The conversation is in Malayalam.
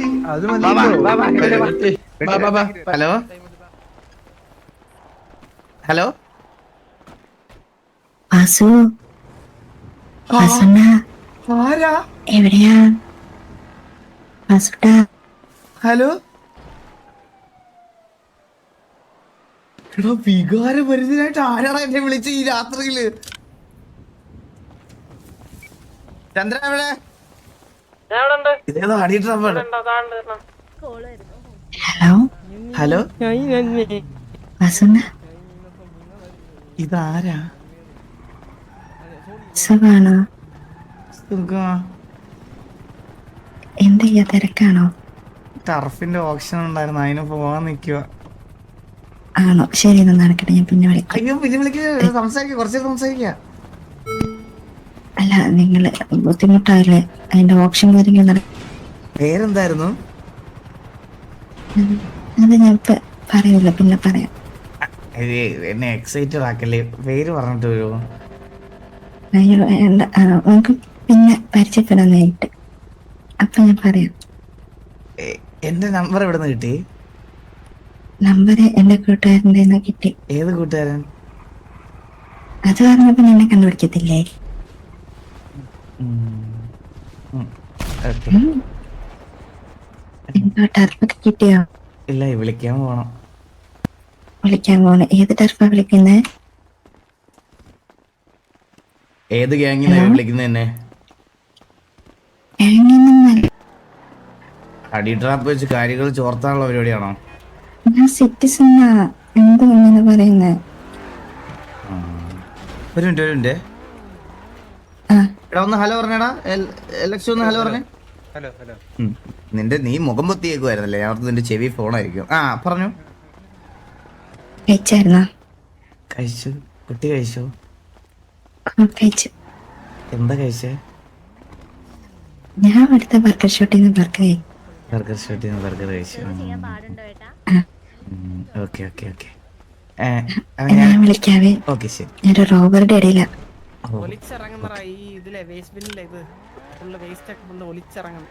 മതി അത് മതി. ഹലോ ഹലോ വാസു വാസുണ്ണ ആരാ? എവിടെയാ വാസുട്ടാ? ഹലോ എടാ വികാരപരിതനായിട്ട് ആരാടാ എന്നെ വിളിച്ച ഈ രാത്രിയില്? ചന്ദ്ര എവിടെ? ഇതേതോ അടിയിട്ടാണ്. ഹലോ ഹലോ വാസുണ്ണ ഇതാരാ? സുഖാണോ? സുഖാ. എന്തെയ്യാ തിരക്കാണോ? ടർഫിന്റെ ഓപ്ഷൻ ഉണ്ടായിരുന്നു, അതിന് പോവാൻ നിക്കുക. ആണോ? ശരി എന്നാ നടക്കട്ടെ, ഞാൻ പിന്നെ വിളിക്കാം. അയ്യോ പിന്നെ വിളിക്കുക, സംസാരിക്കുക, കുറച്ച് സംസാരിക്കുക. അല്ല നിങ്ങള് ബുദ്ധിമുട്ടായില്ലേ? അതിന്റെ ഓപ്ഷൻ കാര്യങ്ങൾ പേരെന്തായിരുന്നു? അത് ഞാൻ പറയൂല, പിന്നെ പറയാം. എന്നെ എക്സൈറ്റഡ് ആക്കല്ലേ, പേര് പറഞ്ഞിട്ട് വരുമോ? അയ്യോ വേണ്ട, നമുക്ക് പിന്നെ പരിചയപ്പെടാനായിട്ട്. അപ്പൊ ഞാൻ പറയാം. എന്റെ നമ്പർ എവിടെ നിന്ന് കിട്ടി? നമ്പര് എന്റെ കൂട്ടുകാരൻ്റെ കിട്ടി. ഏത് കൂട്ടുകാരൻ? അത് പറഞ്ഞപ്പോ നിന്നെ കണ്ടുപിടിക്കത്തില്ലേ? എന്തോ ടർഫൊക്കെ കിട്ടിയോ? ഇല്ല, വിളിക്കാൻ പോണം. വിളിക്കാൻ പോണേ? ഏത് ടർഫാ വിളിക്കുന്നേ? ഏത് ഗ്യാങ്ങിനാ വിളിക്കുന്നത് എന്നെ? അടി ട്രാപ്പ് വെച്ച് കാര്യങ്ങൾ ചോർത്താനുള്ള പരിപാടിയാണോ? ഞാൻ സിറ്റിസണാ, എന്തോ ഇങ്ങനെ പറയുന്നേ? ഒരു മിനിറ്റ്. ആ എടാ ഒന്ന് ഹലോ പറഞ്ഞേടാ, ലക്ഷ്യം ഒന്ന് ഹലോ പറഞ്ഞേ. നീ മുഖം പൊത്തിയേക്കുവായിരുന്നല്ലേ, ഞാൻ നിന്റെ ചെവി ഫോണായിരിക്കും. ആ പറഞ്ഞു. കഴിച്ചായിരുന്നോ? കഴിച്ചു. കുട്ടി കഴിച്ചോ? കഴിച്ചു. എന്താ കഴിച്ചേ? ഞാൻ അവിടുത്തെ ബർഗർ ഷോട്ടിൽ നിന്ന് ബർഗർ ഷോട്ടിൽ നിന്ന് ബർഗർ കഴിച്ചു. Okay okay okay. ഞാൻ വിളിക്കാവേ. ഓക്കെ ശരി. ഞാനൊരു റോബറുടെ ഇടയിലാ. ഒലിച്ചിറങ്ങുന്ന ഈ ഇതിലെ വേസ്റ്റ് ബിന്നിലെ ഇത് ഫുള്ള് വേസ്റ്റ് ഒക്കെ ഒലിച്ചിറങ്ങും.